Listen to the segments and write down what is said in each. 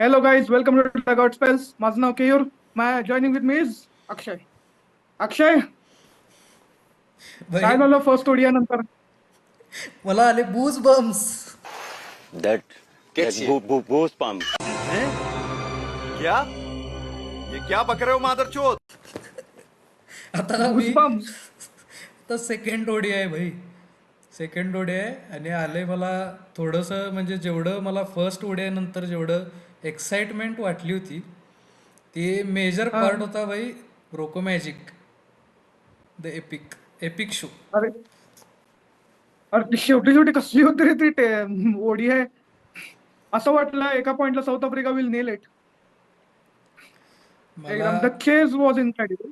Hello guys, welcome to the God Spells. माझं नाव Keyur. Joining with me is अक्षय. अक्षय, भाई काय झालं फर्स्ट ओडिया नंतर? मला आले बूज bumps. that Gets that you. goose pump. हैं? क्या? ये क्या बक रहे हो मादरचोद? आता ना मी Goosebumps. तर सेकंड ओडी आहे भाई. सेकंड ओडी आहे आणि आले मला थोडंसं म्हणजे जेवढं मला फर्स्ट ओडी नंतर जेवढं एक्साइटमेंट वाटली होती ते मेजर हा. पार्ट होता भाई. रोको magic the epic epic show. अरे अरे ती शेवटी शेवटी कसली होती रे ती ओडी आहे. असं वाटलं एका पॉइंटला south Africa will nail it. मला एकदम द चेज वॉज इनक्रेडिबल.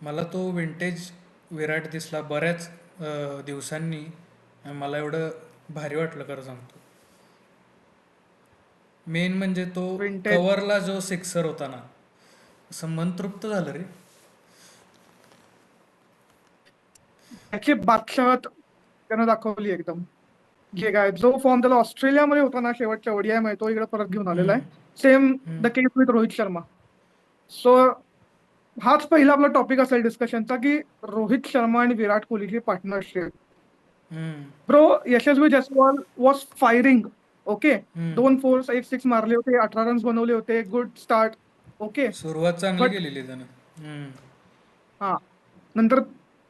मला तो विंटेज विराट दिसला बऱ्याच दिवसांनी आणि मला एवढं भारी वाटलं खरं सांगतो. मेन म्हणजे तो विंटेज कव्हरला जो सिक्सर होता ना, असं मन तृप्त झालं रे. त्याची बादशाहत त्यानं दाखवली एकदम. जे काय जो फॉर्म त्याला ऑस्ट्रेलियामध्ये होता ना शेवटच्या ओडिया मध्ये तो इकडे परत घेऊन आलेला आहे. Same the case with Rohit Sharma. So हाच पहिला आपला टॉपिक असेल डिस्कशनचा की रोहित शर्मा आणि विराट कोहलीची पार्टनरशिप. हम्म, bro, Yashasvi Jaiswal was firing. Okay, हम्म. 2 4 एक 6 मारले होते, 18 रन्स बनवले होते, गुड स्टार्ट. ओके, सुरुवात चांगली बट केलेली त्यानं. हम्म, हा, नंतर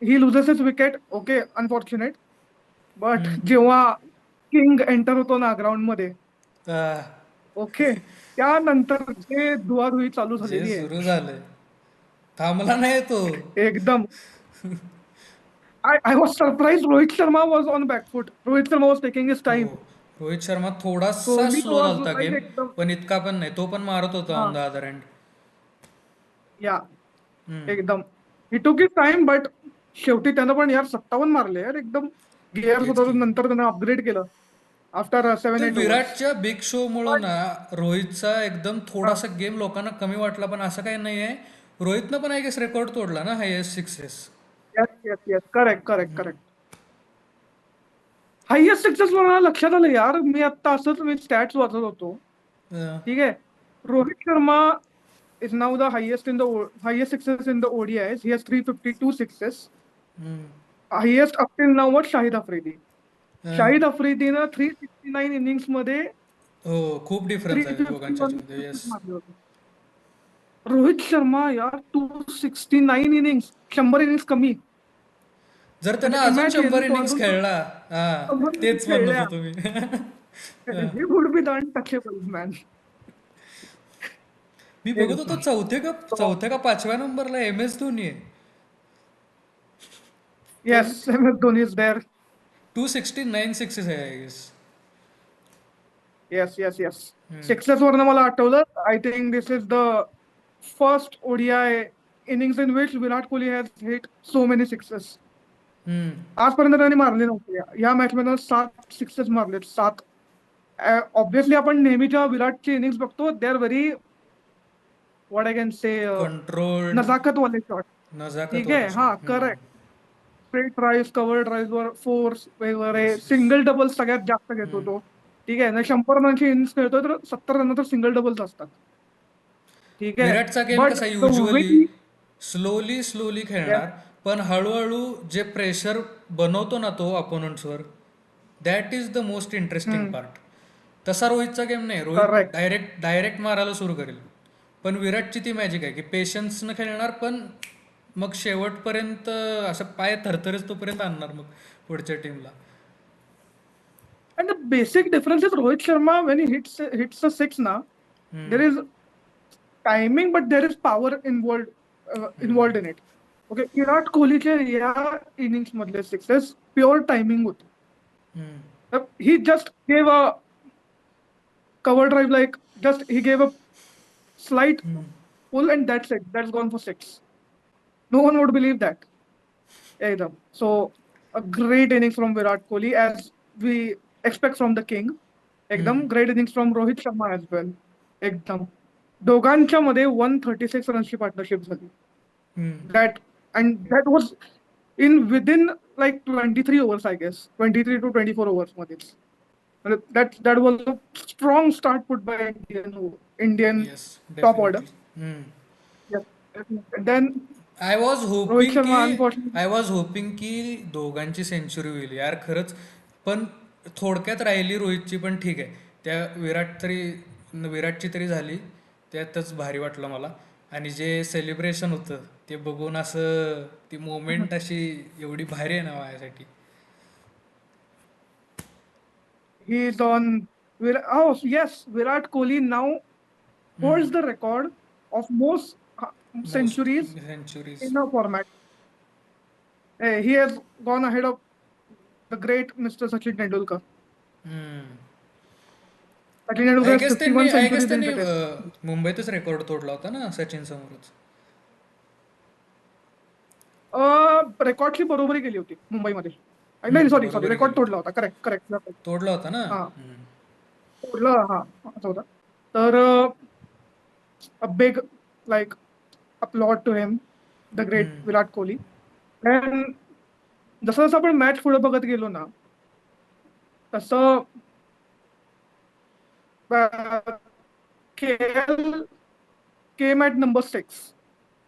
he loses his wicket. Okay, unfortunate. But hmm. जेव्हा किंग एंटर होतो ना ग्राउंड मध्ये, आह, ओके, त्यानंतर जे धुवाधुवी चालू जे झालेली आहे सुरू झालंय थांबला नाही तो. एकदम. I was surprised Rohit Sharma was on back foot. Rohit Sharma was taking his हो, time. रोहित शर्मा थोडासा Kohli स्लो was झालता like गेम, एकदम. पण इतका पण नाही. तो पण मारत होता हा, ऑन द अदर हँड. या एकदम. ही टूक हिज टाइम बट शेवटी त्यानं पण यार 57 मारले यार एकदम. गिअर्स तेच होता तो की. नंतर त्यानं अपग्रेड केलं आफ्टर 7 ते 8 ओव्हर्स. विराटच्या बिग शो मुळे ना रोहितचा एकदम हा, थोडासा गेम लोकांना कमी वाटला, पण असं काही नाही आहे. रोहितनं पण आय गेस रेकॉर्ड तोडला ना, highest sixes. Yes yes yes, correct correct correct. Highest success मला लक्षात आलं यार. मी आता असंच मी स्टॅट्स वाचत होतो. ठीक आहे, Rohit Sharma is now the highest success in the ODIs. He has 352 sixes. Highest up till now was Shahid Afridi. Shahid आफ्रिदीनं 369 इनिंग्स मध्ये हो, खूप डिफरन्स आहे दोघांच्या 351 मध्ये. येस. मारले होते. रोहित शर्मा यार 269 इनिंग्स, 100 इनिंग्स कमी. जर त्यानं म्हणजे अजून इमॅजिन 100 तो इनिंग्स अजून खेळला, हा, 100 इनिंग्स तेच म्हणत खेळल्या. होतो मी. He would be the untouchable man. मी बघत होतो चौथ्या का पाचव्या नंबरला एम एस धोनी आहे. पण yes, M S Dhoni is there. 269 sixes आहे I guess. Yes yes yes. Sixes वरनं मला आठवलं. I think this is the first ODI innings in which Virat Kohli has hit so many sixes. आजपर्यंत त्यांनी मारले नव्हते. या मॅच मध्ये 7 सिक्सेस मारले, 7. ऑब्विसली आपण नेहमीच्या विराटची इनिंग्स बघतो, they are very what I can say controlled, नजाकत वाले शॉट. ठीक आहे, नजाकतवाले हा, shot. Correct. Straight drive, cover drive वर फोर्स वगैरे, सिंगल डबल सगळ्यात जास्त घेतो तो. ठीक आहे ना, 100 रनांची इनिंग्स खेळतोय तर 70 रन तर सिंगल डबल्स असतात. ठीक आहे, विराटचा गेम बट कसा द वे. युजली स्लोली खेळणार, पण हळूहळू जे प्रेशर बनवतो ना तो अपोनंट्सवर, that is the most interesting part. तसा रोहितचा गेम नाही. रोहित करेक्ट. डायरेक्ट मारायला सुरू करेल. पण विराटची ती मॅजिक आहे की पेशन्सनं खेळणार, पण मग शेवटपर्यंत असं पाय थरथरच तोपर्यंत आणणार मग पुढच्या टीमला. And the basic difference is Rohit Sharma when he hits a six now, there is timing, but there is power involved in it. Okay, विराट कोहलीचे या इनिंग्स मधले सिक्सेस प्युअर टायमिंग होते. He just gave a cover drive, like just he gave a slight pull and that's it. That's gone for 6. No one would believe that. Ekdam. So a great innings from Virat Kohli as we expect from the king. एकदम great innings from Rohit Sharma as well. एकदम. दोघांच्या मध्ये 136 रनची partnership झाली. That that was in within like 23 overs, I guess. 23 to 24 overs मध्येच. That was a strong start put by Indian yes, top order. Definitely. Yes. Then I was Rohit hopping की Sharma unfortunately. I was hoping की दोघांची century होईल यार खरंच. पण थोडक्यात राहिली रोहितची, पण ठीक आहे. त्या विराटची तरी झाली, त्यातच भारी वाटलं मला. आणि जे सेलिब्रेशन होतं ते बघून असं ती मोमेंट अशी एवढी भारी आहे ना माझ्यासाठी. He's on. Oh yes, Virat Kohli now holds the record of most most centuries centuries. in a format. He has gone ahead of the great Mr. Sachin Tendulkar. Sachin Tendulkar has 51 I guess centuries in त्यांनी Test. मुंबईतच record तोडला होता ना सचिन समोरच. रेकॉर्डची बरोबरी केली होती मुंबईमध्ये. नाही सॉरी बरोबरी रेकॉर्ड केली होती. तोडला होता. Correct correct. तोडला होता ना. हा तोडलं हा असं होतं. तर a big like applaud to him, the great Virat Kohli. And जसं जसं आपण मॅच पुढे बघत गेलो ना तसं KL came at number 6.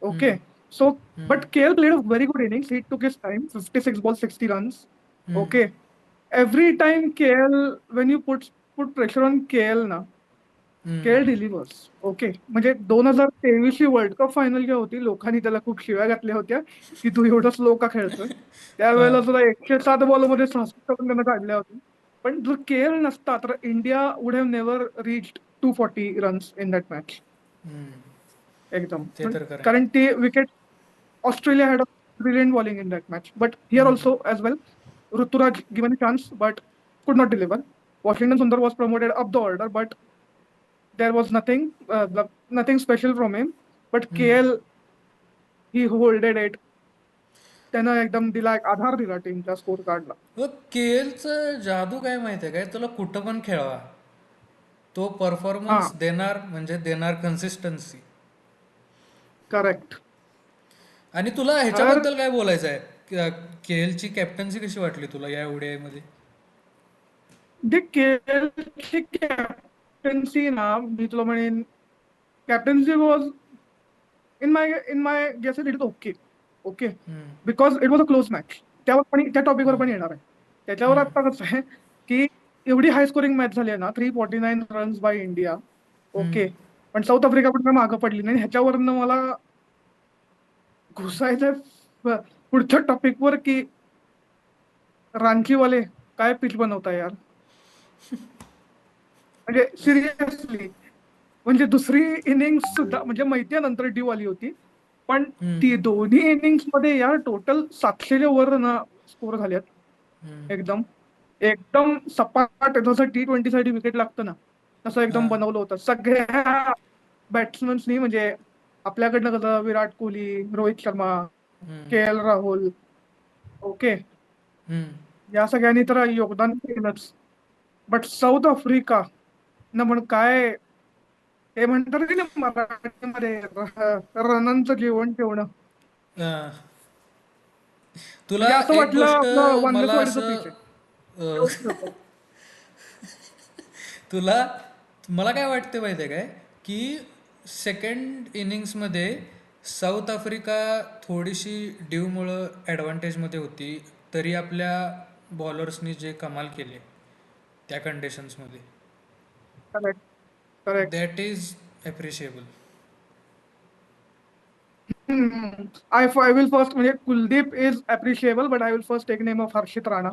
Okay. So, but KL played a very good innings. He took his time, 56 balls, 60 runs. Okay. Every time KL, when you put pressure on KL ना, KL delivers. Okay. म्हणजे 2023ची world cup final जेव्हा होती, लोकांनी त्याला खूप शिव्या घातल्या होत्या की तू एवढं स्लो का खेळतोय. त्यावेळेला सुद्धा 107 बॉलमध्ये 66 पण त्यानं काढल्या होत्या. पण जर KL नसता तर India would have never reached 240 runs in that match. एकदम. ते तर खरं आहे. कारण ते wicket Australia had a brilliant bowling in that match. But here also as well, Ruturaj given a chance but could not deliver. Washington Sundar was promoted up the order, but there was nothing special from him. But KL, he holded it. त्यानं एकदम दिला एक आधार दिला टीमच्या score कार्डला. केएलचं जादू काय माहिती आहे काय, तुला कुठं पण खेळवा तो हा परफॉर्मन्स देणार, म्हणजे देणार कन्सिस्टन्सी. करेक्ट. आणि तुला तर ह्याच्याबद्दल काय बोलायचं आहे, केएलची कॅप्टन्सी कशी वाटली तुला या ओडीआय मध्ये? जे केएलची कॅप्टन्सी ना मी तुला म्हणेन captaincy was in my guess it is okay because it was a close match. त्यावर पण त्या टॉपिकवर पण येणार आहे. त्याच्यावर आता कसं आहे की एवढी हाय स्कोरिंग मॅच झाली आहे ना, 349 रन्स बाय इंडिया. ओके. पण साऊथ आफ्रिका पण मागं पडली नाही. ह्याच्यावरनं मला घुसायचं पुढच्या टॉपिकवर की रांचीवाले काय पिच बनवताय यार. म्हणजे सिरियसली म्हणजे दुसरी इनिंग्स सुद्धा म्हणजे माहिती नंतर ड्यू आली होती. पण ती दोन्ही इनिंग्स मध्ये यार टोटल 700च्या वर ना स्कोर झाल्यात. एकदम एकदम सपाट जसं T20 साठी विकेट लागतं ना तसं एकदम बनवलं होतं सगळ्या बॅट्समन्सनी. म्हणजे आपल्याकडनं कसं विराट कोहली, रोहित शर्मा, KL राहुल, ओके, या सगळ्यांनी तर योगदान केलंच. बट साऊथ आफ्रिका न म्हणून काय ते म्हणतात की नाही मराठीमध्ये रनांचं जेवण ठेवणं. अं, तुला म्हणजे असं एक वाटलं गोष्ट आपलं मला वांगसवाडीचं असं पिच आहे. अं, तुला मला काय वाटते माहिती आहे काय, की सेकंड इनिंग्समध्ये साऊथ आफ्रिका थोडीशी ड्यूमुळं ॲडव्हान्टेजमध्ये होती, तरी आपल्या बॉलर्सनी जे कमाल केले त्या कंडिशन्समध्ये, correct correct. That is appreciable. I will first म्हणजे Kuldeep is appreciable but I will first take name of Harshit Rana.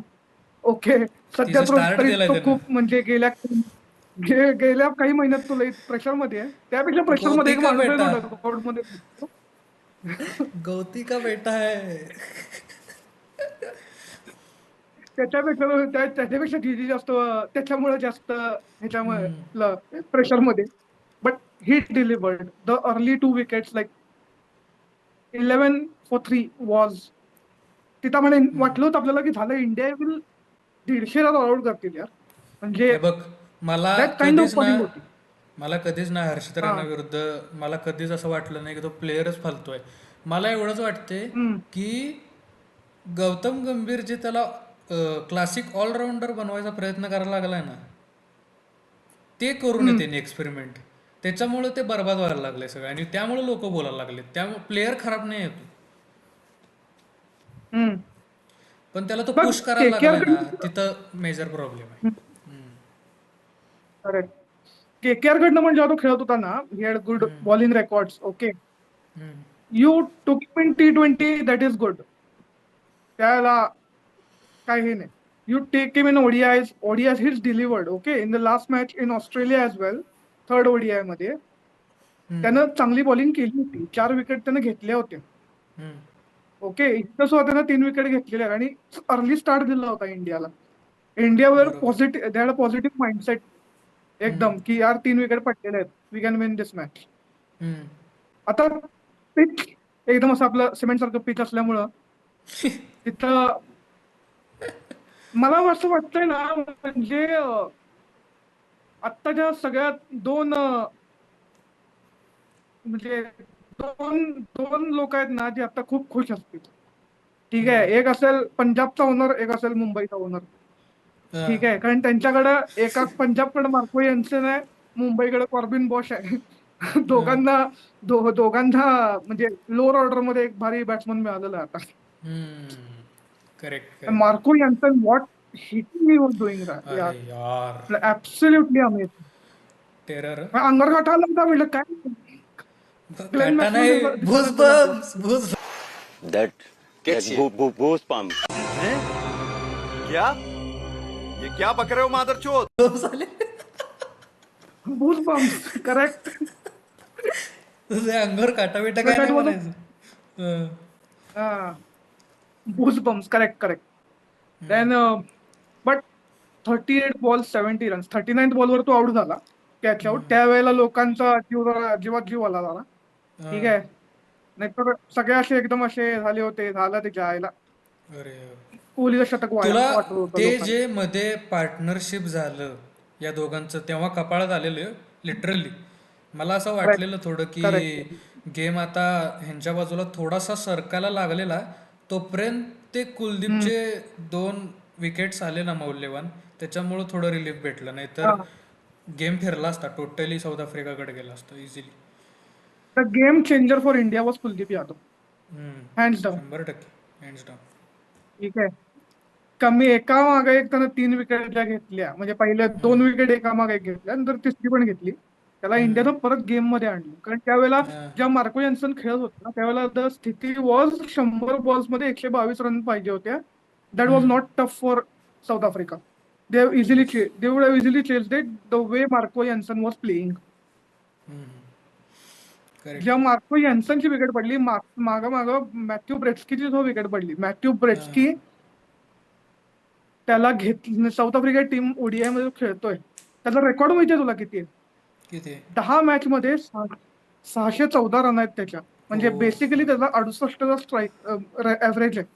Okay. सध्या तिचं स्टार्ट तरी दिलाय तो त्यानं. खूप म्हणजे गेल्या काही महिन्यात तुला प्रेशर मध्ये आहे. त्यापेक्षा प्रेशर मध्ये गौती एक का माणूस आहे बेटा, तो डगआउट मध्ये. गौती का बेटा है. त्याच्यापेक्षा जीजी जास्त त्याच्यामुळे जास्त ह्याच्यामुळे प्रेशर मध्ये. But he delivered the early 2 wickets like 11 for 3 was. तिथं म्हणे वाटलं होतं आपल्याला की झालं इंडिया विल 150 रन आउट करतील यार. म्हणजे हे बघ, मला दॅट काइंड ऑफ कधीच ना बॉलिंग होती. मला कधीच ना हर्षित हा. राणा विरुद्ध मला कधीच असं वाटलं नाही की तो प्लेअरच फालतोय. मला एवढंच वाटते की गौतम गंभीर जे त्याला क्लासिक ऑलराऊंडर बनवायचा प्रयत्न करायला लागलाय ना, ते करू नये त्यांनी एक्सपेरिमेंट. त्याच्यामुळे ते बरबाद व्हायला लागले सगळं आणि त्यामुळे लोक बोलायला लागले. त्यामुळे प्लेअर खराब नाही येतो, हम्म. पण त्याला तो बघ पुश करायला केकेआर लागलाय ना, कडनं तिथं मेजर प्रॉब्लेम आहे. करेक्ट. केकेआर कडनं पण जेव्हा तो खेळत होता ना, he had good bowling records. Okay, hmm. You took in T20, that is good. त्याला काय हे नाही. You take him in ODIs he's delivered. Okay, in the last match in Australia as well, third ODI मध्ये त्यानं चांगली bowling केली होती. 4 wicket त्यानं घेतल्या होत्या. हम्म. ओके, इतकं सुद्धा त्यानं 3 विकेट घेतलेल्या आणि अर्ली स्टार्ट दिला होता इंडियाला. इंडियावर बरोबर. पॉझिटिव्ह, दॅट पॉझिटिव्ह माइंडसेट एकदम, की यार 3 विकेट पडलेले आहेत, we can win this match. Hmm. आता पिच एकदम असं आपलं सिमेंट सारखं पिच असल्यामुळं तिथं मला असं वाटतंय ना, म्हणजे आत्ताच्या सगळ्यात दोन म्हणजे दोन दोन लोक आहेत ना, जे आता खूप खुश असतील. ठीक आहे, एक असेल पंजाबचा ओनर, एक असेल मुंबईचा ओनर. ठीक आहे, कारण त्यांच्याकडं एका पंजाबकडे मार्को यांसन आहे, मुंबईकडे कॉर्बिन बॉश आहे. दोघांना दोघांना म्हणजे लोअर ऑर्डर मध्ये एक भारी बॅट्समन मिळालेला आहे आता. Correct correct. Marco Jansen, what hitting he was doing अरे यार, यार, ऍब्सोल्युटली अमेझिंग. टेरर. अंगावर काटा लागला, म्हटलं काय ग्लेन काटा मॅक्सवेल नाही, दिसायला भूस गेला तो. बम्स, भूस. that goose pump. हैं? क्या? ये क्या बक रहे हो मादरचोद? बूस बम्स, करेक्ट. तुझ्या अंगावर काटा बिटा काय दॅट नाही वॉज म्हणायचं. हं. बूस बम्स, correct correct. Then but 38 ball 70 runs, 39th बॉलवर तो आउट झाला, कॅच आउट. त्यावेळेला लोकांचा जीवात जीव आला झाला. ठीक हं. आहे, नाहीतर सगळे असे एकदम असे झाले होते, झालं त्याच्या आईला अरे, कोहलीचं शतक तुला वाटत होतं ते लोकांना. जे मध्ये पार्टनरशिप झालं या दोघांचं, तेव्हा कपाळात आलेलं लिटरली. मला असं करेक्ट वाटलेलं थोडं की करेक्ट. गेम आता ह्यांच्या बाजूला थोडासा सरकायला लागलेला, तोपर्यंत ते कुलदीपचे 2 विकेट्स आले ना मौल्यवान, त्याच्यामुळं थोडं रिलीफ भेटलं. नाहीतर गेम फिरला असता, टोटली साऊथ आफ्रिकाकडे गेला असता easily. The game changer for India was Kuldeep Yadav, hands down. 100% hands down. ठीक आहे, कमी एका मागे एक त्यानं 3 विकेट ज्या घेतल्या, म्हणजे पहिले 2 विकेट एका मागे एक घेतल्या, नंतर तिसरी पण घेतली. त्याला इंडियानं परत गेम मध्ये आणलं, कारण त्यावेळेला ज्या मार्को यान्सन खेळत होता त्यावेळेला द स्थिती वॉज 100 बॉल्स मध्ये 122 रन पाहिजे होत्या. That was not tough for South Africa. They would have easily chased it the way Marco Jansen was playing. Correct. जेव्हा मार्को यान्सनची विकेट पडली, मागं मागं मॅथ्यू ब्रेट्स्कीची जो विकेट पडली, मॅथ्यू ब्रेट्स्की त्याला साऊथ आफ्रिका टीम ओडीआय मध्ये खेळतोय, त्याचा रेकॉर्ड माहितीये तुला किती आहे? किती? 10 मॅच मध्ये 614 रन आहेत त्याच्या. म्हणजे हो. बेसिकली त्याचा 68चा स्ट्राईक ऍव्हरेज आहे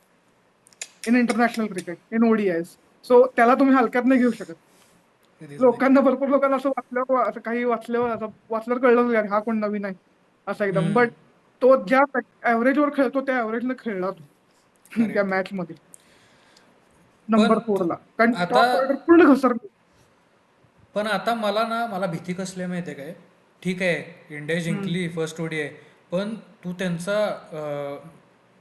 in international cricket, in ODIs. So त्याला तुम्ही हलक्यात नाही घेऊ शकत. कधीच नाही. भरपूर लोकांना असं वाचल्यावर, असं काही वाचल्यावर, असं वाचल्यावर कळलं यार हा कोण नवीन आहे असं एकदम. बट तो ज्या ऍव्हरेजवर खेळतो त्या ऍव्हरेजने खेळला तो त्या करेक्ट. मॅच मध्ये पण नंबर 4 ला, कारण आता टॉप ऑर्डर पूर्ण घसरली. पण आता मला भीती कसली आहे माहिती आहे काय? ठीक आहे, इंडिया जिंकली फर्स्ट ओडीआय, पण तू त्यांचा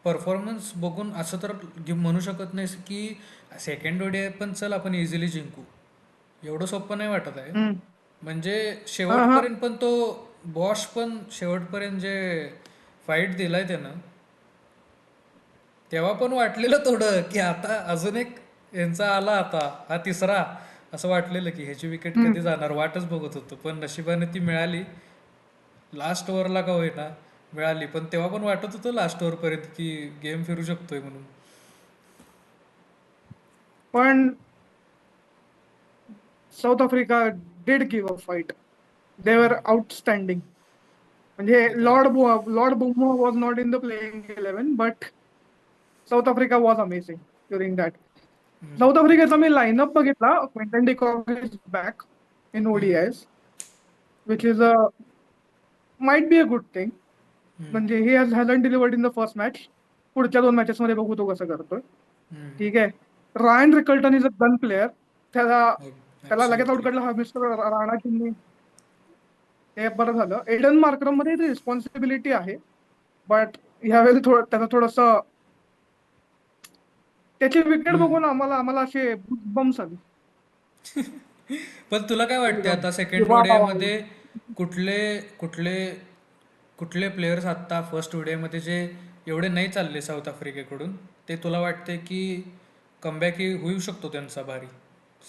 परफॉर्मन्स बघून असं तर म्हणू शकत नाहीस की सेकंड ओडीआय पण चल आपण इझिली जिंकू. एवढं सोपं नाही वाटत आहे. हम्म. म्हणजे हा हा. शेवटपर्यंत पण तो बॉश पण शेवटपर्यंत जे फाईट दिलाय त्यानं, तेव्हा पण वाटलेलं थोडं की आता अजून एक यांचा आला, आता हा तिसरा, असं वाटलेलं की ह्याची विकेट कधी जाणार, वाटच बघत होतो. पण नशिबाने ती मिळाली, लास्ट ओव्हरला का होईना मिळाली. पण तेव्हा पण वाटत होतं लास्ट ओव्हरपर्यंत की गेम फिरू शकतोय म्हणून. पण South Africa did give a fight. They were outstanding. म्हणजे ते तर आहे. Lord Bavuma was not in the playing 11, but South Africa was amazing during that. South आफ्रिकेचा मी लाईनअप बघितला. Quinton de Kock is back in ODIs, which is might be a good thing. म्हणजे he hasn't delivered in the first match. पुढच्या 2 matches मध्ये बघू तो कसं करतोय. ठीक आहे, रायन Rickelton is a gun player. त्याला त्याला लगेच आउट ॲब्सोल्युटली. काढलं हा मिस्टर राणा चिन्नी. हे बरं झालं. एडन मार्क्रम मध्ये रिस्पॉन्सिबिलिटी आहे, बट ह्यावेळी त्याचं थोडस त्याची विकेट बघून आम्हाला आम्हाला असे बम्स आले पण तुला काय वाटते एकदम आता की सेकंड वा ओडीआय वा. मध्ये कुठले कुठले कुठले प्लेयर्स आत्ता फर्स्ट ओडीआय मध्ये जे एवढे नाही चालले साऊथ आफ्रिकेकडून, ते तुला वाटते की कमबॅक ही होऊ शकतो त्यांचा भारी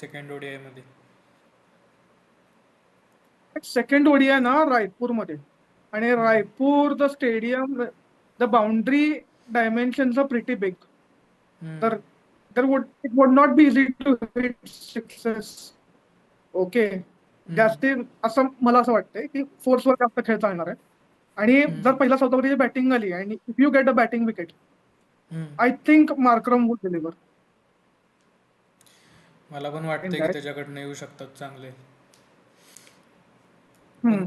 सेकंड ओडीआय मध्ये? सेकंड ओडीआय ना रायपूरमध्ये, आणि Raipur the stadium, the boundary dimensions are pretty big. Hmm, तर it would not be easy to hit sixes. Okay. Hmm, जास्ती असं मला असं वाटतंय की फोर्सवर जास्त खेळ चालणार आहे. आणि जर हम्म, पहिला साऊथ आफ्रिकेची बॅटिंग आली आणि if you get a batting wicket, hmm. I think Markram would deliver मला पण इन वाटतंय की दॅट. त्याच्याकडनं येऊ शकतात चांगले. पण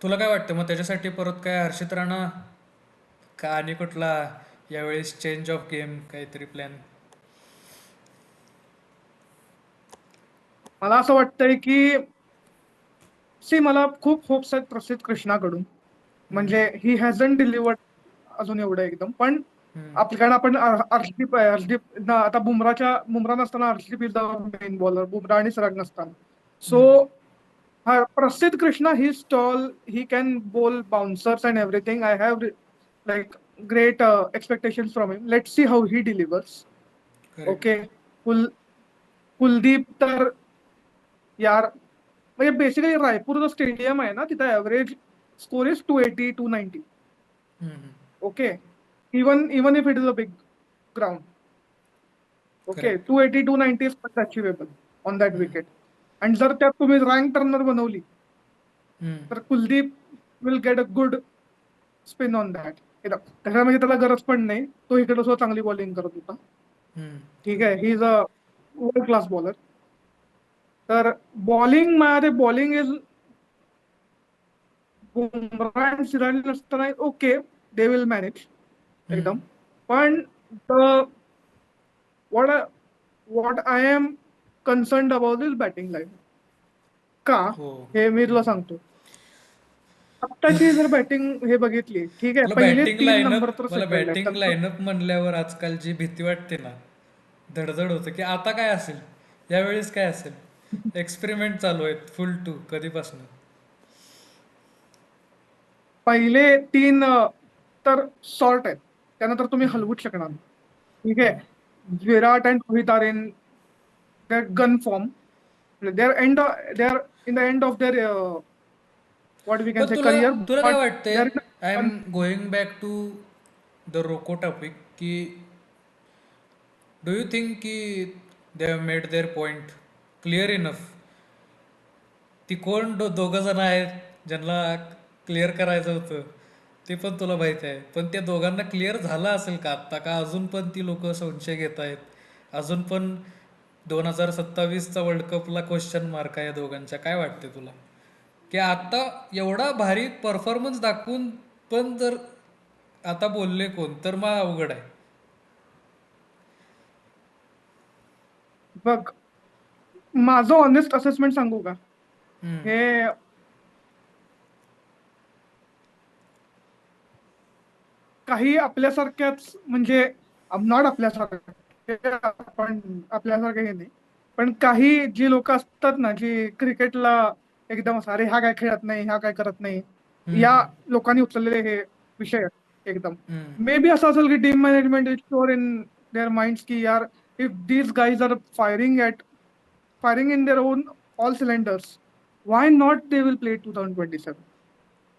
तुला काय वाटतं मग त्याच्यासाठी परत काय हर्षित राणा का आणि कुठला यावेळेस चेंज ऑफ गेम काहीतरी प्लॅन? मला असं वाटतंय की मला खूप होप्स आहेत प्रसिद्ध कृष्णाकडून. म्हणजे ही हॅझन डिलिव्हर्ड अजून एवढं एकदम, पण आपल्याकडे आपण अर्शदीप आता बुमरा नसताना Arshdeep is the main bowler, Bumrah आणि सराग नसताना. सो हा Prasidh Krishna, he tall, he can bowl bouncers and everything. I have like great expectation from him. Let see how he delivers. Correct. Okay. Kuldeep तर यार, म्हणजे बेसिकली रायपूर जो स्टेडियम आहे ना, तिथं average score is 280-290. Okay. Even if it is a big ground. Okay. Correct. 280-290 is achievable on that wicket. आणि जर त्यात तुम्ही रँक टर्नर बनवली तर Kuldeep will get a good spin on that. त्याच्यामध्ये त्याला गरज पण नाही, तो इकडे सुद्धा चांगली बॉलिंग करत होता. ठीक आहे. He is a world class bowler. तर बॉलिंग माझ्या बॉलिंग इज बुमराह आणि सिराज नसताना ओके, दे विल मॅनेज एकदम. पण what what I am concerned about is batting line. का? हो. हे मी तुला सांगतो. आत्ताची जर बॅटिंग हे बघितली, ठीक आहे, पहिले 3 नंबर तर मला सेटल्ड आहेत बॅटिंग त्यांचं. लाईनअप म्हणल्यावर आजकाल जी भीती वाटते ना, धडधड होतं की आता काय असेल, यावेळेस काय असेल. एक्सपेरिमेंट चालू आहेत फुल टू कधीपासून. पहिले 3 तर सॉर्ट आहेत, त्यानंतर तुम्ही हलवूच शकणार नाही. ठीक आहे. Virat and Rohit are in that gun form. They are in the end of their what we can पण से तुला करिअर, तुला काय बट दे वाटते, are I am in. Going back to the Roko topic, की डू यू थिंक की they have made their point clear enough? ती कोण दोघं जण आहेत ज्यांना क्लिअर करायचं होतं ते पण तुला माहित आहे, पण त्या दोघांना क्लिअर झालं असेल का आत्ता, का अजून पण ती लोक संशय घेत आहेत? अजून पण 2027चा वर्ल्ड कपला क्वेश्चन मार्क आहे या दोघांच्या. काय वाटते तुला की आता एवढा भारी परफॉर्मन्स दाखवून पण जर आता बोलले कोण, तर मग अवघड आहे. बघ, माझं ऑनेस्ट असेसमेंट सांगू का? हम्म, हे काही आपल्यासारख्याच, म्हणजे नॉट आपल्यासारखे, आपण आपल्यासारखे हे नाही, पण काही जी लोक असतात ना, जी क्रिकेटला एकदम असं, अरे हा काय खेळत नाही, हा काय करत नाही, हम्म, या हम्म, लोकांनी उचललेले हे विषय आहेत एकदम. हम्म, मे बी असं असेल की team management is sure in their minds की यार, if these guys are firing in their own all cylinders, why not they will play 2027.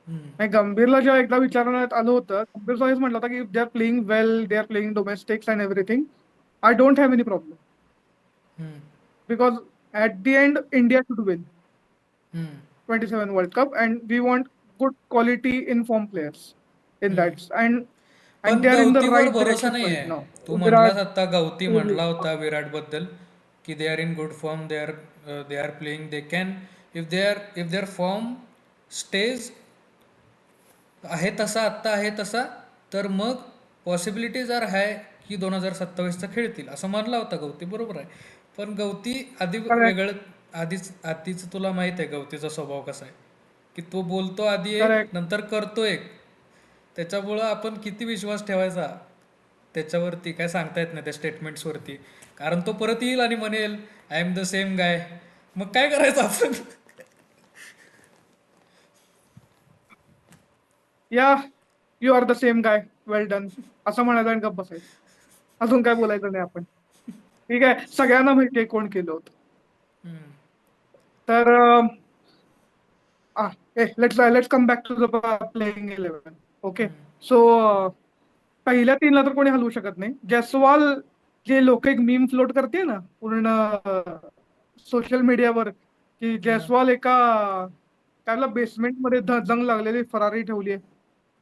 Hmm, नाही, गंभीरला जेव्हा एकदा विचारण्यात आलं होतं, गंभीर स्वामीच म्हटलं होता की they are playing well, they are playing domestics and everything, I don't have any problem, hmm, because at the end India should win hmm. 27 world cup and we want good quality in form players in that, and पण they are in the गवतीवर right भरोसा direction नाही right आहे. नाव. तू विराट, म्हणलास आता, गवती कोहली. म्हणला होता विराट बद्दल की they are in good form, they are playing, they can, if their form stage आहे तसा, आत्ता आहे तसा, तर मग पॉसिबिलिटीज आर हाय की 2027चं खेळतील असं म्हणला होता गवती. बरोबर आहे. पण गवती आधीच तुला माहित आहे गवतीचा स्वभाव कसा आहे, की तो बोलतो आधी एक करेक्ट. नंतर करतो एक. त्याच्यामुळं आपण किती विश्वास ठेवायचा त्याच्यावरती काय सांगता येत नाही त्या स्टेटमेंट्सवरती. कारण तो परत येईल आणि म्हणेल I am the same guy. मग काय करायचं आपण? या you are the same guy, well done, असं म्हणायचं आणि गप्प बसायचं. अजून काय बोलायचं नाही आपण. ठीक आहे, सगळ्यांना माहिती आहे कोण केलं होतं. हम्म, तर let's come back to the playing 11. Okay, hmm, so पहिल्या तीनला तर कोणी हलवू शकत नाही. जयस्वाल, जे लोक एक मीम फ्लोट करते ना पूर्ण सोशल मीडियावर, की हा, जयस्वाल एका त्याला बेसमेंट मध्ये जंग लागलेली फरारी ठेवली आहे,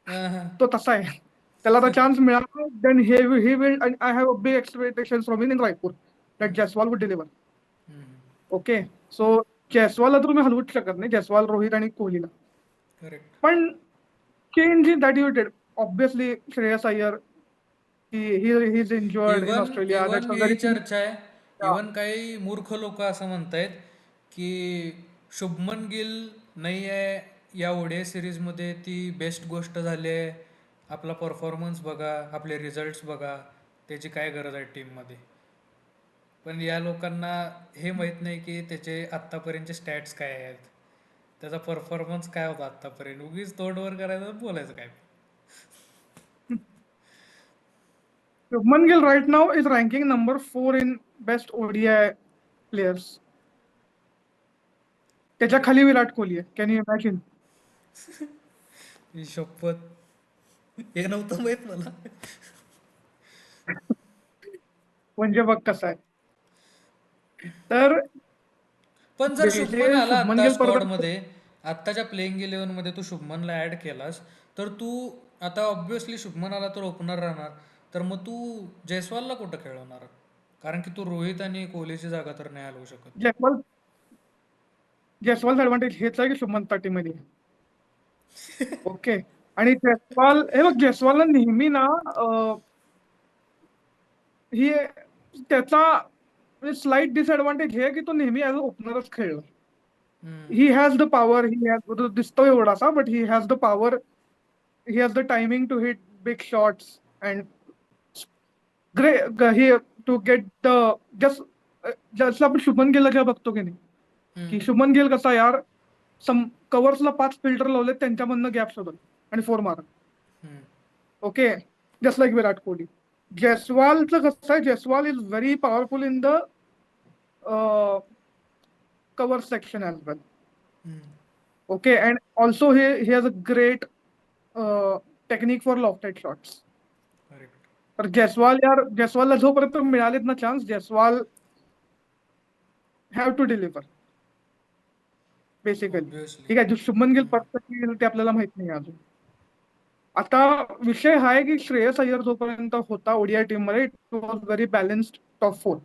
हा, हा, तो तसा आहे. त्याला आता चान्स मिळाला, then he will, I have a big expectation from in Raipur that hmm, Jaiswal would deliver. Hmm, okay, so जयस्वालला तर तुम्ही हलवूच शकत नाही, जयस्वाल, रोहित आणि कोहलीला. करेक्ट. पण change in that you did, obviously Shreyas Iyer, he is injured in even Australia, even that's a he very. चर्चा आहे. इवन काही मूर्ख लोक असं म्हणतायत की शुभमन गिल नाही आहे या ओडीआय सिरीजमध्ये, ती बेस्ट गोष्ट झाली आहे. आपला परफॉर्मन्स बघा, आपले रिझल्ट्स बघा, त्याची काय गरज आहे टीममध्ये. पण या लोकांना हे माहित नाही की त्याचे आत्तापर्यंतचे स्टॅट्स काय आहेत, त्याचा परफॉर्मन्स काय होता आत्तापर्यंत. उगीच तोंडवर करायचं बोलायचं काय. Shubman Gill right now is ranking number 4 in best ODI players. त्याच्या खाली विराट कोहली आहे. Can you imagine? ही शपथ, हे नव्हतं माहित मला. म्हणजे बघ कसं आहे. तर पण जर शुभमन आला शुभमन आता गिल परत. स्क्वॉडमध्ये, आत्ताच्या प्लेइंग इलेव्हनमध्ये तू शुभमनला ऍड केलास, तर तू आता ऑब्व्हियसली शुभमन आला तर ओपनर राहणार. तर मग तू जयस्वालला कुठं खेळवणार? कारण की तू रोहित आणि कोहलीची जागा तर नाही हलवू शकत. जयस्वाल जयस्वालचा ऍडव्हान्टेज हेच आहे की शुभमन मध्ये आहे. ओके, आणि जयस्वाल, हे बघ, जयस्वालला नेहमी ना ही त्याचा स्लाइट डिसएडव्हान्टेज हे आहे की तो नेहमी ऍज अ ओपनरच खेळला. Hmm, he has the power, he has, दिसतो एवढासा, but he has the power, he has the timing to hit big shots and great he to get the just जसं आपण शुभमन गिलला जेव्हा बघतो की नाही, की हम्म, शुभमन गिल कसा यार, कव्हर्सला 5 फिल्टर लावले, त्यांच्यामधनं गॅप शोधत आणि 4 मारत. Hmm, okay, just like Virat Kohli. जयस्वालचं कसं आहे, Jaiswal is very powerful in the cover section as well. Hmm. Okay, and also he has a great technique for lofted shots. Correct. तर जयस्वाल यार, जयस्वालला जोपर्यंत मिळालेत ना chance, Jaiswal have to deliver basically. Obviously. ठीक आहे, जो शुभमन गिल परफेक्ट येईल ते आपल्याला माहित नाही अजून. आता विषय हा आहे की श्रेयस अय्यर जोपर्यंत होता ओडीआय टीम मध्ये, it was very balanced top 4.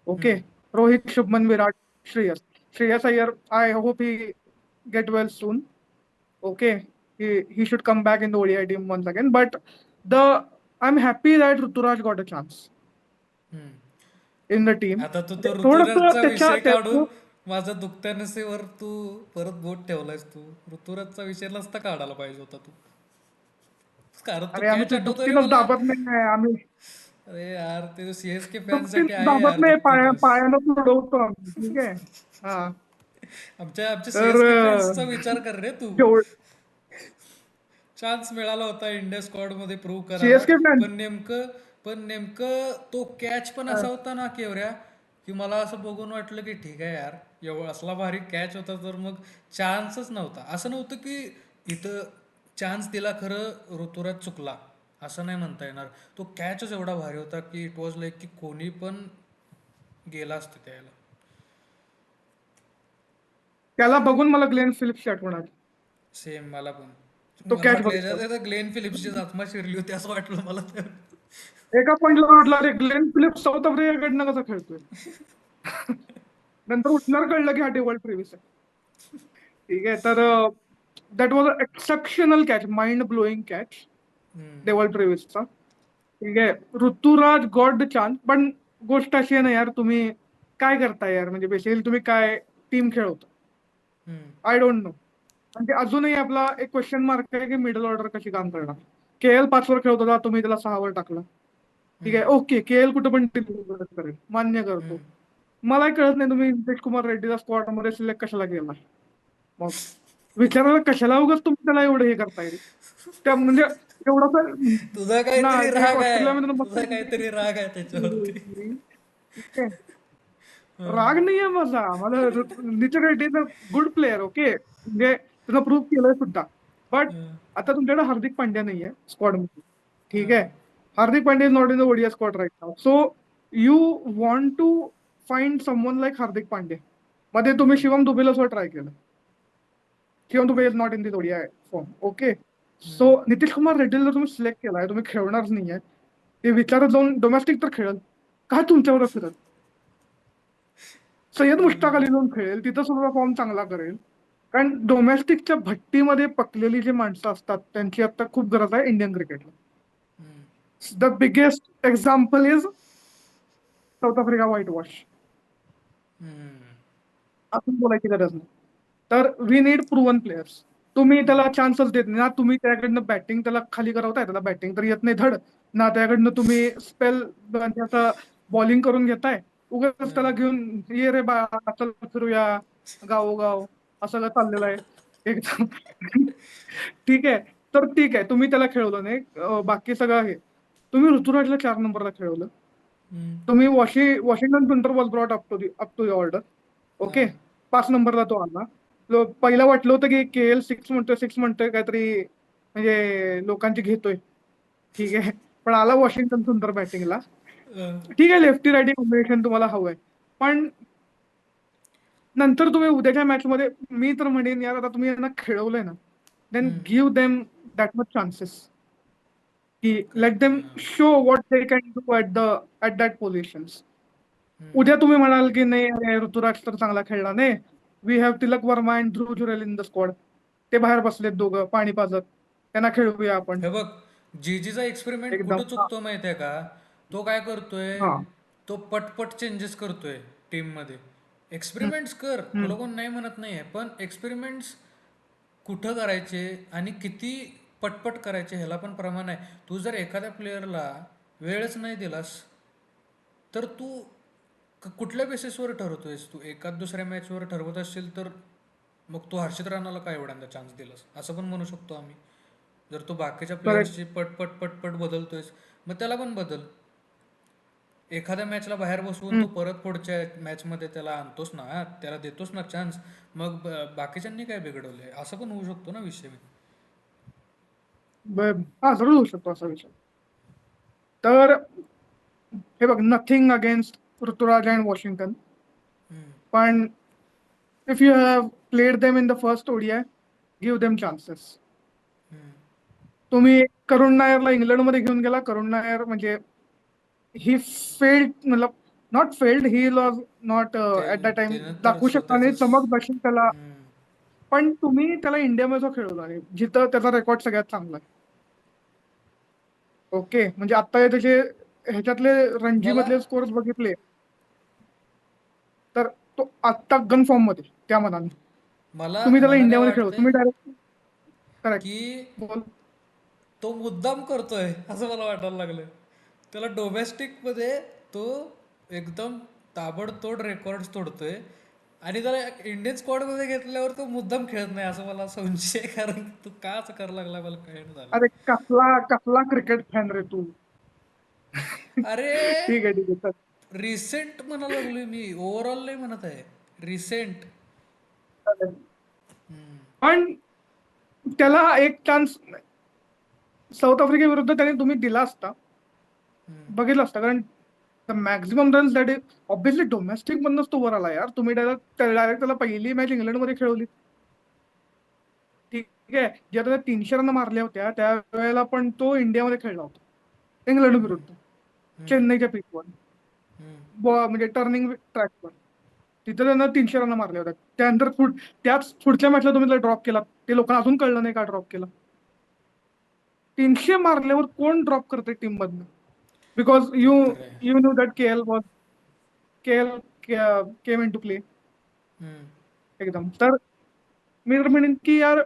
Okay, Rohit, Shubman, Virat, Shreyas Iyer, I hope he get well soon. Okay, he should come back in the ODI team once again. But I'm happy that Ruturaj got a chance in the team. आता तू तो थोडंसं ऋतुराजचा त्याच्या विषय काढून माझा दुखत्या नसेवर तू परत बोट ठेवलायस. तू ऋतुराजचा विषय नसता काढायला पाहिजे होता तू. कारण तू अरे आम्ही कॅच ते आठवतो रे दुपटीनच मला. दाबत नाही आहे आम्ही. अरे यार, ते सीएसके फॅनसाठी दुपटीनं आहे दाबत यार नाही, दुपटीनच. पायानं उडवतो आम्ही. ठीक आहे. हा, आमच्या तर सीएसके फॅन्सचा विचार कर रे तू. जेवढ चान्स मिळाला होता इंडिया स्क्वॉड मध्ये प्रूव्ह करायला. CSK fan. पण नेमकं तो कॅच पण असा होता ना केवऱ्या, की मला असं बघून वाटलं की ठीक आहे यार, एवढा असला भारी कॅच होता तर मग चान्सच नव्हता. असं नव्हतं की इथं चान्स दिला खरं ऋतुराज चुकला, असं नाही म्हणता येणार. तो कॅचच एवढा भारी होता की इट वॉज लाईक की कोणी पण गेला असतं त्याला. त्याला बघून मला ग्लेन फिलिप्सची आठवण आली. सेम मला पण. तो मला कॅच वाटलं बघितला. याच्यात ग्लेन फिलिप्सची आत्मा शिरली होती असं वाटलं मला तर. एका पॉइंटला वाटलं अरे ग्लेन फिलिप्स साऊथ आफ्रिकेकडनं कसा खेळतोय. नंतर उठणार कळलं की हा डेवॉल्ट ट्रेव्हिस आहे. ठीक आहे, तर that was a exceptional catch, mind blowing catch Dewald ट्रेव्हिसचा. ठीक आहे, ऋतुराज गॉट द चान्स, पण गोष्ट अशी आहे ना यार, तुम्ही काय करताय यार, म्हणजे बेसिकली तुम्ही काय टीम खेळवतं. I don't know. म्हणजे अजूनही आपला एक क्वेश्चन मार्क आहे की मिडल ऑर्डर कशी काम करणार. केएल 5 वर खेळत होता, तुम्ही त्याला 6 वर टाकला. ठीक आहे, ओके, केएल कुठं पण deliver करेल, मान्य करतो. मला कळत नाही तुम्ही नितीश कुमार रेड्डीला स्क्वॉड मध्ये सिलेक्ट कशाला केला. मग विचारायला कशाला उगाच तुम्ही त्याला एवढं हे करताय रे? त्या म्हणजे एवढं तुझा ना काहीतरी एक राग आहे, ऑस्ट्रेलियामध्ये तुझा काहीतरी राग आहे त्याच्यावरती. ठीक आहे. राग नाहीये मला Nitin Reddy is a good player, okay, म्हणजे त्यानं प्रूव्ह केलंय सुद्धा. बट आता तुमच्याकडे हार्दिक पांड्या नाहीये स्क्वॉड मध्ये. ठीक आहे, Hardik Pandya is not in the ODI squad right नाव. So you want to find someone like Hardik Pandya. मध्ये तुम्ही शिवम दुबेला ट्राय केलं. Shivam Dube is not in the ODI form, okay. So Nitish Kumar रेड्डीला जर तुम्ही सिलेक्ट केलाय, तुम्ही खेळणारच नाहीये, ते विचारत जाऊन डोमेस्टिक तर खेळल, काय तुमच्यावर फिरत. सय्यद मुश्ताक अली जाऊन खेळेल, तिथं सुद्धा फॉर्म चांगला करेल. कारण डोमेस्टिकच्या भट्टीमध्ये पकलेली जी माणसं असतात त्यांची आता खूप गरज आहे इंडियन क्रिकेटला. The biggest example is south Africa white wash. असं बोलायची गरज नाही. तर वी नीड प्रूव्हन प्लेयर्स. तुम्ही त्याला चान्सच देत नाही ना. तुम्ही त्याकडनं बॅटिंग त्याला खाली करवताय, त्याला बॅटिंग तर येत नाही धड ना. त्याकडनं तुम्ही स्पेल बॉलिंग करून घेताय. उगाच त्याला घेऊन ये रे बा चल फिरूया गावोगाव असं चाललेलं आहे एकदम. ठीक आहे, तर ठीक आहे, तुम्ही त्याला खेळवलं नाही. बाकी सगळं हे तुम्ही ऋतुराजला 4 नंबरला खेळवलं. तुम्ही Washington Sundar was brought up to order, okay. 5 नंबरला तो आला. पहिला वाटलं होतं की केएल 6 म्हणतोय काहीतरी, म्हणजे लोकांची घेतोय. ठीक आहे, पण आला वॉशिंग्टन सुंदर बॅटिंगला. ठीक आहे, लेफ्टी रायटिंग कॉम्बिनेशन तुम्हाला हवंय, पण नंतर तुम्ही उद्याच्या मॅच मध्ये मी तर म्हणेन यार, आता तुम्ही यांना खेळवलंय ना, then give them that much chances की let them show what they can do at that positions. उद्या तुम्ही म्हणाल की नाही अरे ऋतुराज तर चांगला खेळला नाही, we have Tilak Varma and Dhruv Jurel in the squad, ते बाहेर बसलेत दोघं पाणी पाजत, त्यांना खेळवूया आपण. हे बघ, जीजीचा एक्सपेरिमेंट एकदम कुठं चुकतो माहितीये का? तो काय करतोय, हा. तो पटपट चेंजेस करतोय टीम मध्ये. हम्म, एक्सपेरिमेंट्स कर, हम्म. तुला कोण नाही म्हणत नाहीये, पण एक्सपेरिमेंट्स कुठं करायचे आणि किती पटपट करायचे ह्याला पण प्रमाण आहे. तू जर एखाद्या प्लेअरला वेळच नाही दिलास तर तू कुठल्या बेसिसवर ठरवतोयस? तू एकाच दुसऱ्या मॅचवर ठरवत असशील तर मग तू हर्षित राणाला काय एवढ्यांदा चान्स दिलास असं पण म्हणू शकतो आम्ही. जर तू बाकीच्या करेक्ट. प्लेयर्सची पटपट पटपट बदलतोयस, मग त्याला पण बदल. एखाद्या मॅचला बाहेर बसवून तू परत पुढच्या मॅचमध्ये त्याला आणतोस ना, त्याला देतोस ना चान्स. मग बाकीच्यांनी काय बिघडवलंय असं पण होऊ शकतो ना विषय. हा, जरूर होऊ शकतो असा विषय. तर हे बघ, nothing against Ruturaj and Washington, पण if you have played them in the first ODI, give them chances. तुम्ही करुण नायरला इंग्लंडमध्ये घेऊन गेला. करुण नायर म्हणजे ही फेल्ड, मतलब not failed, he was not at that time त्यानं तर दाखवू शकता नाही स्वतःच. चमक बशील त्याला. पण तुम्ही त्याला इंडियामध्ये खेळवला आहे जिथं त्याचा रेकॉर्ड सगळ्यात चांगला आहे, ओके. म्हणजे आता त्याचे ह्याच्यातले रणजी मला मधले स्कोर्स बघितले तर तो आत्ता गन फॉर्म मध्ये त्या मनाने. मला तुम्ही त्याला मला काय इंडियामध्ये खेळव, वाटतंय तुम्ही डायरेक्ट. करेक्ट. की बोल. तो मुद्दाम करतोय असं मला वाटायला लागलं. त्याला डोमेस्टिक मध्ये तो एकदम ताबडतोड रेकॉर्ड तोडतोय आणि त्याला इंडियन स्क्वॉड मध्ये घेतल्यावर तो मुद्दाम खेळत नाही असं मला संशय आहे. कारण तू का असं करायला लागला मला काय झालं. अरे कसला कसला क्रिकेट फॅन रे तू. अरे ठीक आहे, ठीक आहे, चल. रिसेंट म्हणायला लागलोय मी, ओव्हरऑल नाही म्हणत आहे, रिसेंट. चालेल. पण त्याला एक चान्स साऊथ आफ्रिकेविरुद्ध त्याने तुम्ही दिला असता, बघितलं असतं. कारण the maximum runs that is obviously domestic मधनच तो वर आला यार. तुम्ही डायरेक्ट त्याला पहिली मॅच इंग्लंडमध्ये खेळवली, ठीक आहे. जेव्हा त्याने 300 रन मारल्या होत्या त्यावेळेला पण तो इंडियामध्ये खेळला होता इंग्लंड विरुद्ध, चेन्नईच्या पिचवर, म्हणजे टर्निंग ट्रॅकवर. तिथे त्यानं 300 रन मारल्या होत्या. त्यानंतर त्याच पुढच्या मॅचला तुम्ही त्याला ड्रॉप केला. ते लोकांना अजून कळलं नाही का ड्रॉप केला. 300 मारल्यावर कोण ड्रॉप करते टीम मधनं? बिकॉज ते यू तर आहे. You know that KL KL came in to play. एकदम. तर मी तर म्हणेन की यार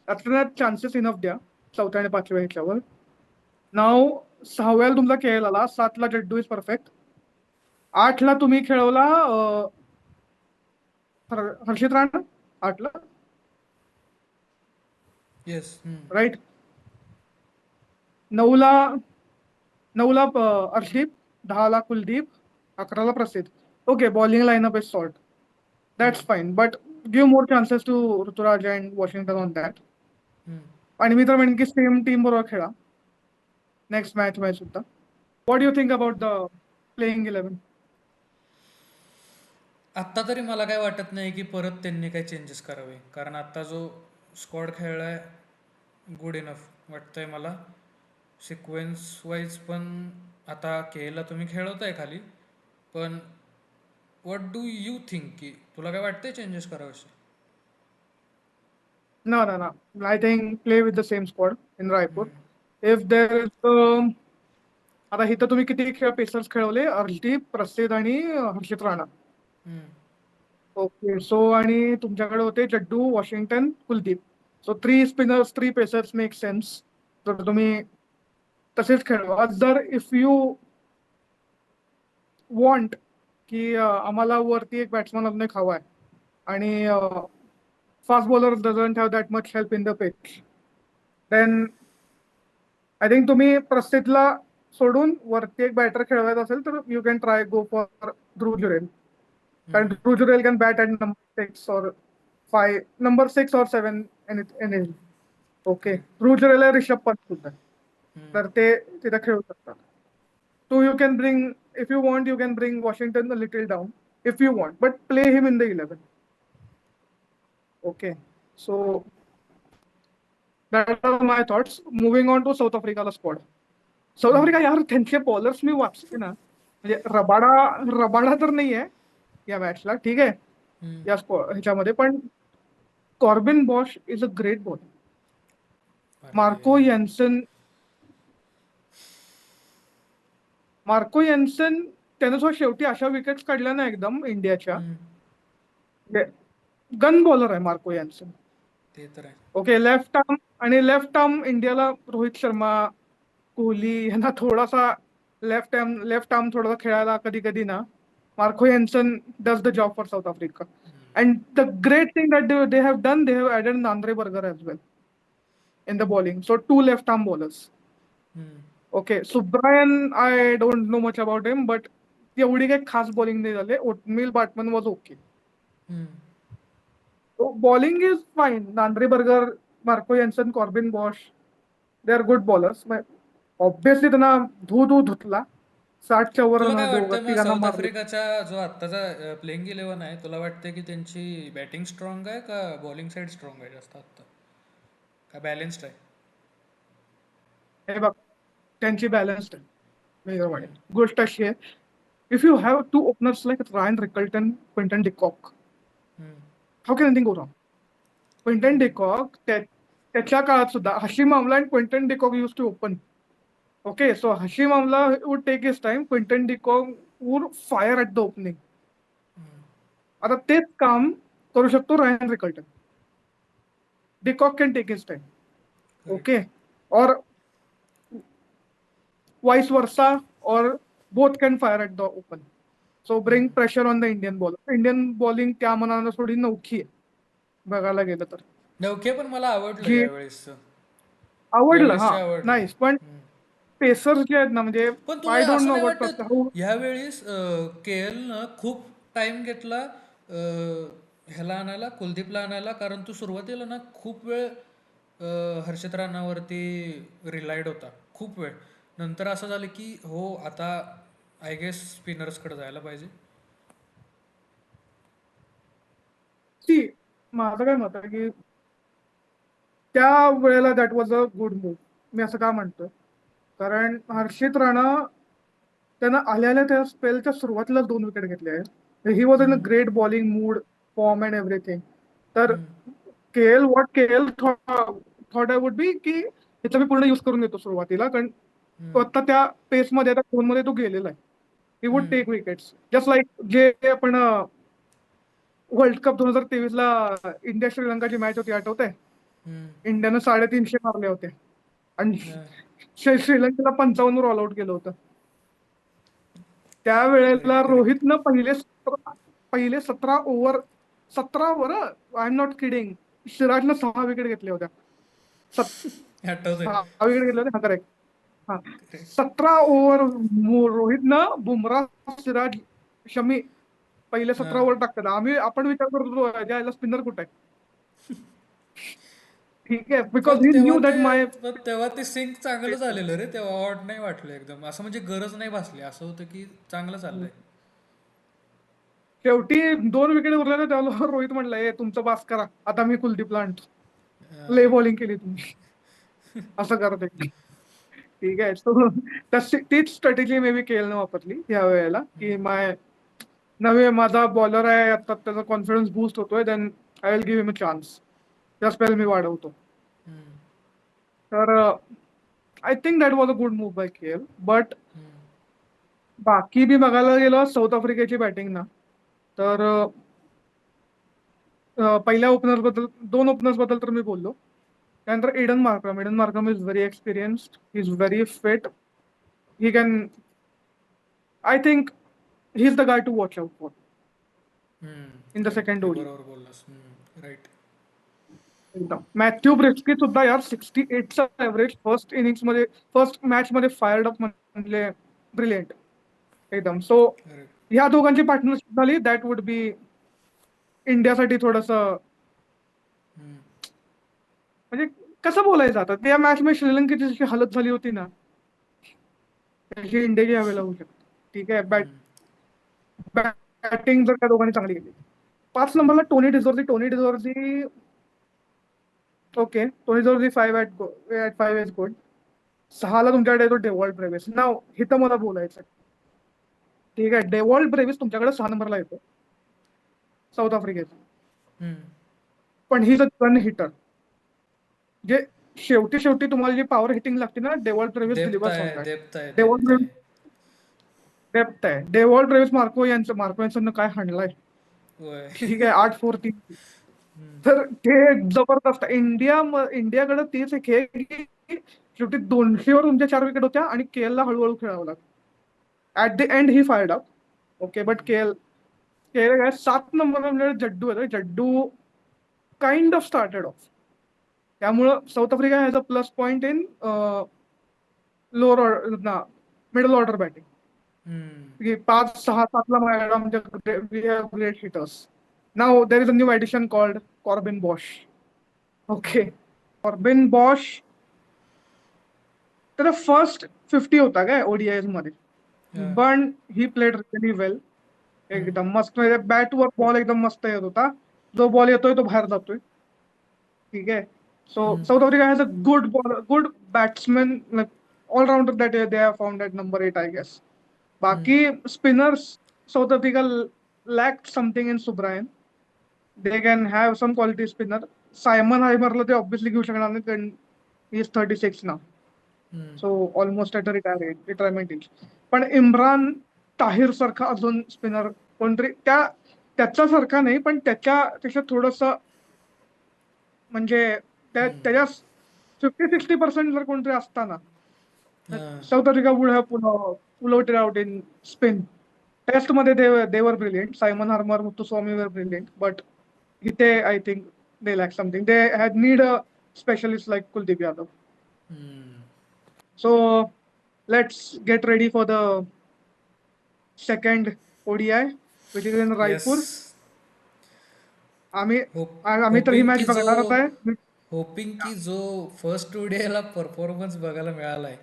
त्यातल्या चान्सेस इनफ द्या चौथ्या आणि पाचव्या ह्याच्यावर. नाव 6व्याला तुमचा खेळ आला, 7ला जड्डू इज परफेक्ट, 8ला तुम्ही खेळवला हर्षित राणा 8ला, येस. राईट. 9ला 9ला अर्षदीप, 10ला कुलदीप, 11ला Prasidh. Okay, bowling lineup is sort. That's fine, but give more chances to Ruturaj and Washington on that. आणि मी तर म्हणेन की सेम टीम बरोबर खेळा नेक्स्ट मॅच मध्ये सुद्धा. What you think about the playing 11? आत्ता तरी मला काय वाटत नाही की परत त्यांनी काही चेंजेस करावे, कारण आत्ता जो स्क्वॉड खेळलाय गुड इनफ वाटतंय मला. सिक्वेन्स वाईज पण आता केला तुम्ही खेळवताय खाली, पण व्हॉट डू यू थिंक, की तुला काय वाटतंय चेंजेस करावे? No, no, no. I think play with the same squad in Raipur. If there is आता इथं तुम्ही किती खेळ पेसर्स खेळवले? अर्शदीप, प्रसिद्ध आणि हर्षित राणा. ओके, सो आणि तुमच्याकडे होते Jaddu, Washington, Kuldeep. So 3 spinners, 3 pacers make sense. तर तुम्ही तसेच खेळवा. जर इफ यू वॉन्ट की आम्हाला वरती एक बॅट्समन अजून एक हवा आहे आणि fast bowler doesn't have that much help in the pitch, then I think तुम्ही प्रसिद्धला सोडून वरती एक बॅटर खेळवायचा असेल तर you can try go for Dhruv Jurel. कारण Dhruv Jurel can bat at number 6 और 5, नंबर 6 और 7 एन. ओके, ध्रुव जुरेल आहे, रिषभ पंत सुद्धा आहे. तर ते तिथे खेळू शकतात. So you can bring, if you want, you can bring Washington a little down, if you want, but play him in the 11. Okay, so that are my thoughts. Moving on to South Africa squad. South Africa यार त्यांचे bowlers मी वाचते ना, म्हणजे Rabada तर नाही आहे या मॅचला, ठीक आहे या ह्याच्यामध्ये, पण Corbin Bosch is a great bowler. Marco Jansen त्यानं जो शेवटी अशा विकेट्स काढल्या ना एकदम इंडियाच्या, गन बॉलर आहे मार्को येन्सन. ते तर आहे. ओके, लेफ्ट आर्म इंडियाला रोहित शर्मा, कोहली यांना थोडासा लेफ्ट आर्म थोडासा खेळायला कधी कधी ना, Marco Jansen does the job for South Africa. And the great thing that they have done, they have added Nandre Burger as well in the bowling. So 2 left arm bowlers. Okay, Subrayen I don't know much about him, but एवढी काही खास bowling नाही झाली. Ottneil Baartman was okay. Bowling is fine. Nandre Burger, Marco Jansen, Corbin Bosch, they are good bowlers. Obviously त्यांना धुतला 60च्या वर तुला काय वाटतं दोघं मग तिघांना साऊथ मारले. आफ्रिकाचा जो आत्ताचा प्लेइंग 11 आहे, तुला वाटतं की त्यांची बॅटिंग स्ट्रॉंग आहे का बॉलिंग साईड स्ट्रॉंग आहे जास्त आत्ता, का बॅलेन्स्ड आहे? हे बघ, त्यांची बॅलन्स्ड आहे. गोष्ट अशी आहे, if you have 2 openers like Ryan Rickelton, Quinton de Kock, how can anything go wrong? Quinton de Kock त्याच्या काळात सुद्धा Hashim Amla and Quinton de Kock use to open. Okay, so Hashim Amla would take his time, Quinton de Kock would fire at the opening. आता तेच काम करू शकतो Ryan Rickelton. De Kock can take his time. Okay, और vice versa, और both can fire at the open. So bring pressure on the Indian bowler. Indian bowling त्या मनानं थोडी नौखी आहे बघायला गेलं तर. नवखे पण मला आवडलं जी यावेळेस. आवडलं, यावेळेसचे हा आवडलं. नाईस. पण पेसर्स जे आहेत ना, म्हणजे पण तुला आय डोंट असं नो नाही अबाउट वाटत हाऊ. ह्यावेळेस KL न खूप टाइम घेतला ह्याला आणायला, कुलदीपला आणायला, कारण तू सुरुवातीला ना खूप वेळ हर्षित राणावरती रिलायड होता, खूप वेळ. नंतर असं झालं की हो आता आय गेस स्पिनर्सकडे जायला पाहिजे. सी, माझं काय मत आहे की त्या वेळेला that was a good move. मी असं का म्हणतोय, कारण हर्षित राणा त्यानं आल्या त्या स्पेलच्या सुरुवातीला 2 विकेट घेतले आहेत. He was in a great bowling mood, form and everything. तर KL thought I would be की याचा मी पूर्ण यूज करून घेतो सुरुवातीला, कारण तो आता त्या पेसमध्ये, आता फोनमध्ये तो गेलेला आहे. He would take wickets just like जे आपण वर्ल्ड कप 2023 ला इंडिया श्रीलंकाची मॅच होती, आठवते? हम्म. इंडियानं 350 मारले होते आणि हा. श्रीलंकेला 55 ऑल आउट केलं होतं. त्यावेळेला करेक्ट करेक्ट. रोहितनं पहिले 17 over I am not kidding, सिराजनं 6 विकेट घेतल्या होत्या. आठवतंय. 6 विकेट घेतल्या होत्या, हा करेक्ट. हा, करेक्ट. 17 ओव्हर रोहितनं, बुमराह, सिराज, शमी पहिले हा. 17 ओव्हर टाकतात. आपण विचार करत होतो यायला स्पिनर कुठे आहे. ठीक आहे, बिकॉज पण ही तेव्हा न्यू ते दॅट माय पण तेव्हा ते सिंक चांगलं झालेलं रे, तेव्हा ऑड नाही वाटलं एकदम, असं म्हणजे गरज नाही भासली, असं होतं की चांगलं चाललंय. शेवटी 2 विकेट उरल्या ना, त्याला रोहित म्हणला, ए तुमचं बास करा, आता मी कुलदीपला आणतो. ले हा. बॉलिंग केली तुम्ही, असं करत आहे. ठीक आहे, सो तीच स्ट्रॅटेजी मे बी केएलनं वापरली या वेळेला, की नवे माझा बॉलर आहे आता, त्याचा कॉन्फिडन्स बूस्ट होतोय, then I will give him a chance, त्या स्पेल मी वाढवतो. हम्म. तर I think that was a good move by KL. But hmm. बाकी मी बघायला गेलो साऊथ आफ्रिकेची बॅटिंग ना, तर पहिल्या ओपनर बद्दल, 2 ओपनर्स बद्दल तर मी बोललो. त्यानंतर Aiden Markram is very experienced, is very fit, he can, I think he is the guy to watch out for in the correct, second हे ओडी. बरोबर बोललास. राईट. एकदम मॅथ्यू ब्रिस्की सुद्धा यार 68चा ॲव्हरेज फर्स्ट मॅच मध्ये fired up, म्हणजे brilliant एकदम. So correct. ह्या दोघांची पार्टनरशिप झाली, दॅट वुड बी इंडियासाठी थोडस, हम्म. म्हणजे कसं बोलायचं आता, त्या मॅच मध्ये श्रीलंकेची जशी हालत झाली होती ना, तशी इंडियाची यावेळेला होऊ शकते. ठीक आहे, हम्म. बॅटिंग जर त्या दोघांनी चांगली केली. 5 नंबरला Tony de Zorzi, okay, Tony de Zorzi 5 is good. 6ला तुमच्याकडे येतो डेवॉल्ट ब्रेव्हिस. नाव इथं मला बोलायचं, ठीक आहे, डेवॉल्ट ब्रेव्हिस तुमच्याकडे 6 नंबरला येतो, साऊथ आफ्रिकेचा, हम्म. पण he is a gun hitter. जे शेवटी शेवटी तुम्हाला जी पॉवर हिटिंग लागते ना, Dewald Brevis depth delivers on आहे, दॅट. डेप्थ आहे, डेप्थ डेवॉल्ट आहे. डेप्थ आहे. डेवॉल्ट ब्रेव्हिस मार्को यांचं काय हाणलाय. होय. ठीक आहे, 8-4-3. तर ते जबरदस्त. इंडियाकडे तीच एक हे की शेवटी 200वर तुमच्या 4 विकेट होत्या आणि केएलला हळूहळू खेळावं लागतं. At the end he fired up, okay, but KL काय 7 नंबरला जड्डू आहे, Jaddu kind of started off. त्यामुळं South Africa has a plus point in lower order, middle order batting. Hmm. 5, 6, 7ला आमच्या वी हॅव ग्रेट हिटर्स. नाव there is a new edition called Corbin Bosch. Okay, Corbin Bosch त्याचा first 50 होता काय ओडीआयज मध्ये, हा. पण ही प्लेड रिअली वेल. हम्म. एकदम मस्त, म्हणजे बॅटवर बॉल एकदम मस्त येत होता. जो बॉल येतोय तो बाहेर जातोय. ठीक आहे, so hmm. South Africa has a good batsman, allrounder that they have found at number 8 I guess. Hmm. बाकी spinners South Africa lack something in Subrayen. They can have some quality spinner. Simon हायमरला ते obviously घेऊ शकणार नाही, कारण he is 36 ना, hmm. So almost at retirement age. पण इम्रान ताहिर सारखा अजून स्पिनर कोणतरी, त्याच्यासारखा नाही, पण त्याच्यापेक्षा थोडस, म्हणजे त्याच्या 50-60% जर कोणतरी असताना, हा. South Africa would have pull out in spin. टेस्टमध्ये they were brilliant, Simon Harmer, Muthusamy were brilliant, but इथे I think they lack something. They had need a specialist like Kuldeep Yadav. Hmm. So let's get ready for the second ODI which is in yes. Raipur. आम्ही आम्ही तर ही hopping match की जो बघणारच आहे. Hopping की जो first ओडीआयला performance बघायला मिळालाय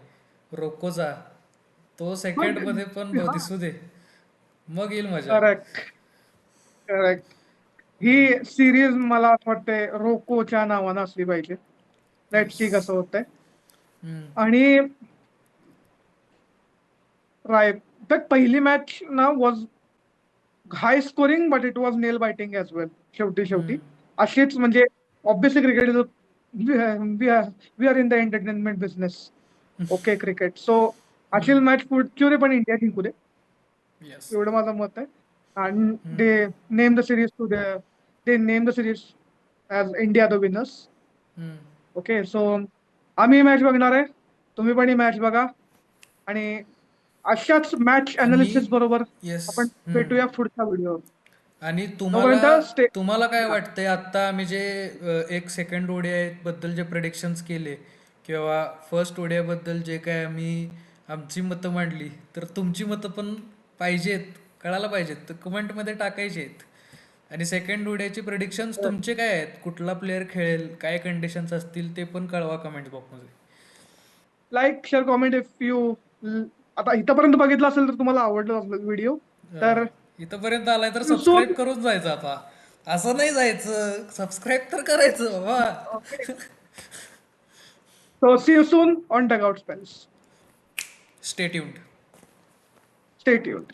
रोकोचा, तो सेकंड मध्ये पण दिसू दे, मग येईल मजा. Correct, correct. ही सिरीज मला असं वाटतंय रोकोच्या नावानं असली पाहिजे. Let's yes. सी कसं होतंय. हम्म. आणि पहिली मॅच ना was high scoring, but it was nail biting as well. शेवटी अशीच, म्हणजे obviously cricket is we are in the entertainment business. Okay, cricket. So अशील मॅच पुढची पण इंडिया जिंकू दे, येस. एवढं माझं मत आहे. and they name the series as India the winners. Okay, so आम्ही मॅच बघणार आहे, तुम्ही पण ही मॅच बघा आणि अशाच मॅच अनालिसिस बरोबर येस. आपण भेटूया पुढच्या व्हिडिओ. आणि तोपर्यंत तुम्हाला काय वाटतंय आत्ता आम्ही जे एक सेकंड ओडीआय बद्दल जे प्रेडिक्शन्स केले किंवा फर्स्ट ओडीआय बद्दल जे काय आम्ही आमची मतं मांडली, तर तुमची मतं पण पाहिजेत, कळायला पाहिजेत, तर कमेंटमध्ये टाकायची आहेत. आणि सेकंड ओडीआयचे प्रेडिक्शन्स तुमचे काय आहेत, कुठला प्लेअर खेळेल, काय कंडिशन्स असतील ते पण कळवा कमेंट बॉक्समध्ये. Like share comment if you आता इथपर्यंत बघितलं असेल तर तुम्हाला आवडला असेल व्हिडिओ तर इथंपर्यंत आलाय तर soon सबस्क्राईब करून जायचं. आता असं नाही जायचं, सबस्क्राईब तर करायचं बाबा. so see you soon on Dugout Spells. Stay tuned. Stay tuned.